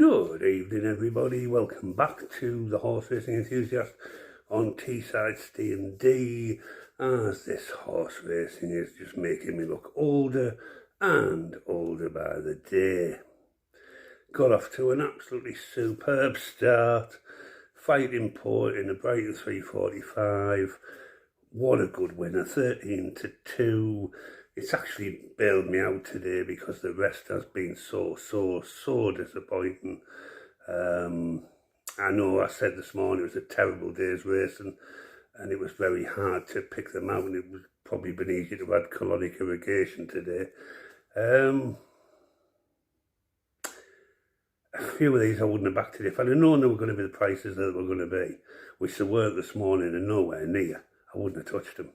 Good evening, everybody. Welcome back to the horse racing enthusiast on Teesside Ste&Dee, as this horse racing is just making me look older and older by the day. Got off to an absolutely superb start, fighting port in a Brighton 345. What a good winner, 13-2. It's actually bailed me out today because the rest has been so disappointing. I know I said this morning it was a terrible day's racing and it was very hard to pick them out, and it would probably been easier to have colonic irrigation today. A few of these I wouldn't have backed today. If I'd have known they were going to be the prices that they were going to be, which they weren't this morning and nowhere near, I wouldn't have touched them.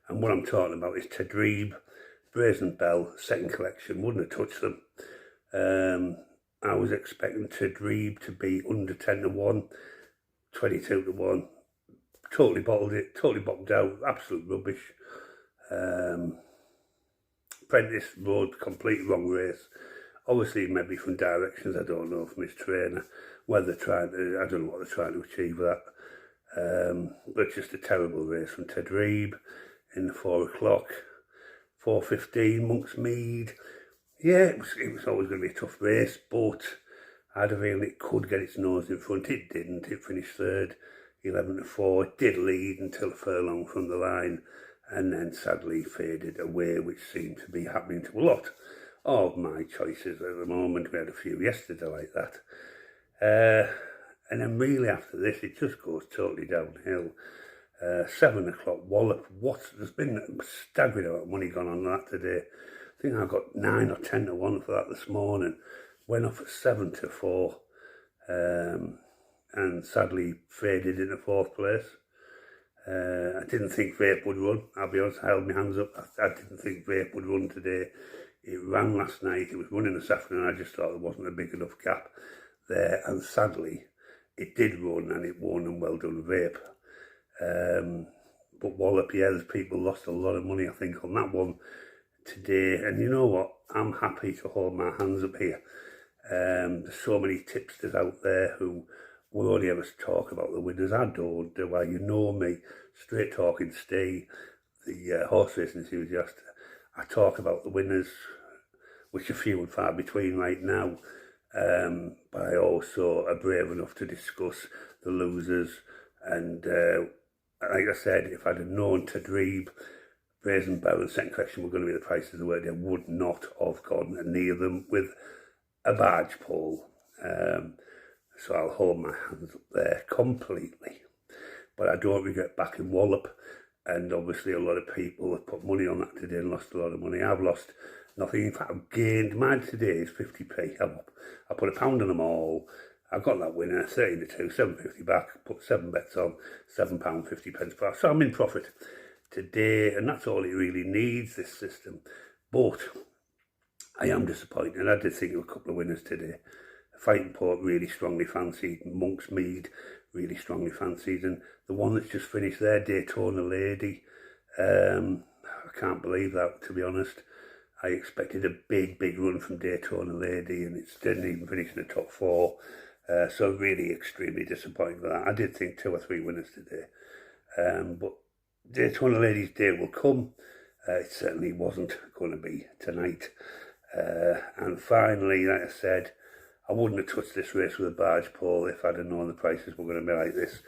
And what I'm talking about is Ste&Dee, Brazen Bell, second collection, wouldn't have touched them. I was expecting Ste&Dee to be under 10-1, 22-1. Totally bottled it, totally bottled out, absolute rubbish. Prentice rode completely wrong race. Obviously, maybe from directions, I don't know, from his trainer, whether they're trying to, I don't know what they're trying to achieve with that. But just a terrible race from Ste&Dee in the 4 o'clock. 4:15, Monk's Mead. Yeah, it was always going to be a tough race, but I had a feeling it could get its nose in front. It didn't. It finished third, 11-4. It did lead until a furlong from the line, and then sadly faded away, which seemed to be happening to a lot of my choices at the moment. We had a few yesterday like that. And then really after this, it just goes totally downhill. 7 o'clock Wallop. There's been a staggering amount of money gone on that today. I think I got 9 or 10-1 for that this morning. Went off at 7-4, and sadly faded into 4th place. I didn't think Vape would run. I'll be honest, I held my hands up. I didn't think Vape would run today. It ran last night. It was running this afternoon. I just thought there wasn't a big enough gap there, and sadly it did run, and it won, and well done Vape. But Wallop, yeah, there's people lost a lot of money, I think, on that one today. And you know what? I'm happy to hold my hands up here. There's so many tipsters out there who will only ever talk about the winners. I don't, do I? You know me, straight talking Ste, the horse racing enthusiast. I talk about the winners, which are few and far between right now. But I also are brave enough to discuss the losers. And like I said, if I'd have known Ste&Dee, Brazen Bell and second collection were going to be the prices they were, they would not have gone near them with a barge pole. So I'll hold my hands up there completely. But I don't regret backing Wallop. And obviously a lot of people have put money on that today and lost a lot of money. I've lost nothing. In fact, I've gained. Mine today is 50p. I put £1 on them all. I got that winner, 13-2, 7.50 back, put 7 bets on, £7.50 per hour. So I'm in profit today, and that's all it really needs, this system. But I am disappointed. I did think of a couple of winners today. Fighting Port really strongly fancied, Monk's Mead really strongly fancied, and the one that's just finished there, Daytona Lady. I can't believe that, to be honest. I expected a big run from Daytona Lady, and it didn't even finish in the top 4. So really extremely disappointed with that. I did think 2 or 3 winners today. But Daytona Lady's day will come. It certainly wasn't going to be tonight. And finally, like I said, I wouldn't have touched this race with a barge pole if I'd have known the prices were going to be like this.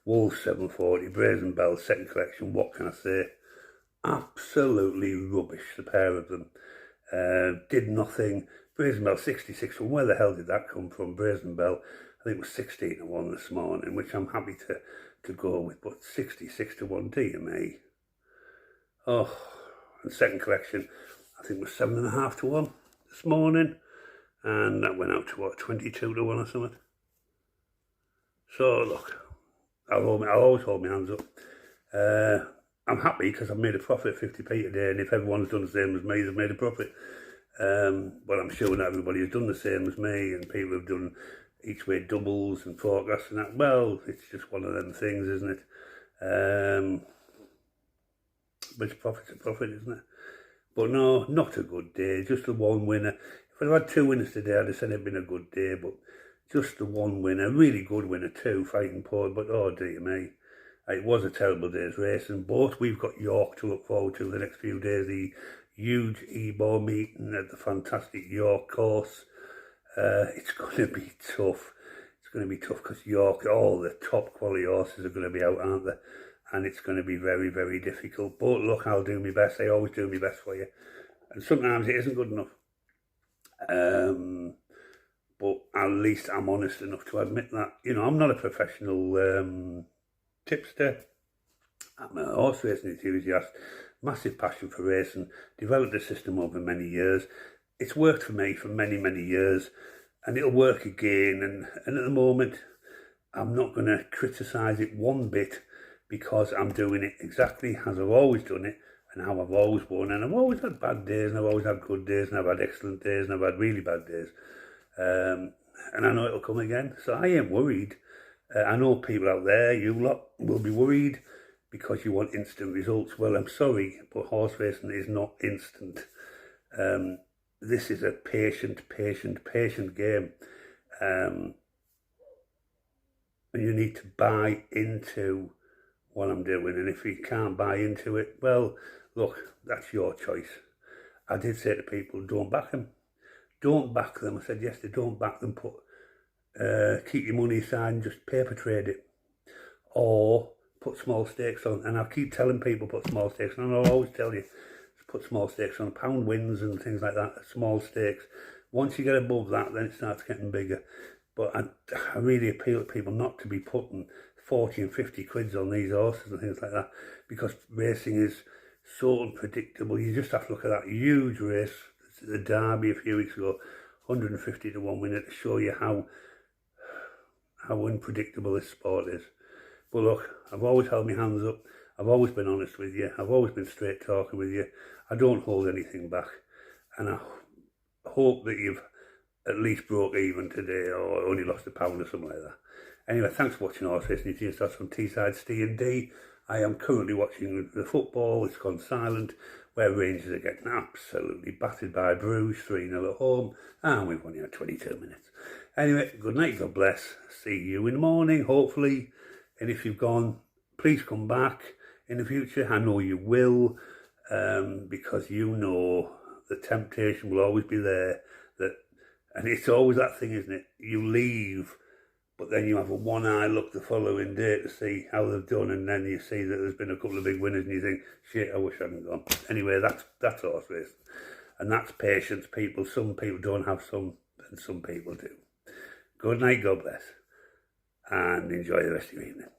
Wolves 740, Brazen Bell, second collection, what can I say? Absolutely rubbish, the pair of them. Did nothing. Brazen Bell 66, from where the hell did that come from? Brazen Bell, I think it was 16-1 this morning, which I'm happy to go with, but 66-1, dear me. Oh, and second collection, I think it was 7.5-1 this morning, and that went out to what, 22-1 or something. So look, I'll always hold my hands up. I'm happy because I've made a profit, 50p today, and if everyone's done the same as me, they've made a profit. But I'm sure not everybody has done the same as me, and people have done each way doubles and forecasts and that. Well, it's just one of them things, isn't it? But it's profit's a profit, isn't it? But no, not a good day, just the one winner. If I'd had 2 winners today, I'd have said it'd been a good day, but just the one winner, really good winner too, fighting Port, but oh dear me. It was a terrible day's racing. Both we've got York to look forward to the next few days. The huge E-Ball meeting at the fantastic York course. It's going to be tough. It's going to be tough because York, all the top quality horses are going to be out, aren't they? And it's going to be very, very difficult. But look, I'll do my best. I always do my best for you. And sometimes it isn't good enough. But at least I'm honest enough to admit that. You know, I'm not a professional tipster. I'm a horse racing enthusiast, massive passion for racing, developed the system over many years. It's worked for me for many, many years, and it'll work again. And at the moment, I'm not going to criticise it one bit because I'm doing it exactly as I've always done it and how I've always won. And I've always had bad days, and I've always had good days, and I've had excellent days, and I've had really bad days. And I know it'll come again, so I ain't worried. I know people out there, you lot, will be worried because you want instant results. Well, I'm sorry, but horse racing is not instant. This is a patient game. And you need to buy into what I'm doing. And if you can't buy into it, well, look, that's your choice. I did say to people, don't back them. Don't back them. I said yesterday, don't back them. Keep your money aside and just paper trade it. Or put small stakes on. And I keep telling people put small stakes on. And I'll always tell you, put small stakes on, pound wins and things like that, small stakes. Once you get above that, then it starts getting bigger. But I really appeal to people not to be putting 40 and 50 quids on these horses and things like that, because racing is so unpredictable. You just have to look at that huge race, the Derby a few weeks ago, 150 to 1 winner, to show you how unpredictable this sport is. But look, I've always held my hands up. I've always been honest with you. I've always been straight talking with you. I don't hold anything back. And I hope that you've at least broke even today or only lost a pound or something like that. Anyway, thanks for watching Horse Racing Enthusiasts from Teesside Ste&Dee. I am currently watching the football. It's gone silent, where Rangers are getting absolutely battered by Bruges, 3-0 at home, and we've only had 22 minutes. Anyway, good night, God bless. See you in the morning, hopefully. And if you've gone, please come back in the future. I know you will, because you know the temptation will always be there. And it's always that thing, isn't it? You leave, but then you have a one-eye look the following day to see how they've done, and then you see that there's been a couple of big winners, and you think, shit, I wish I hadn't gone. Anyway, that's horse racing, and that's patience, people. Some people don't have some, and some people do. Good night, God bless, and enjoy the rest of your evening.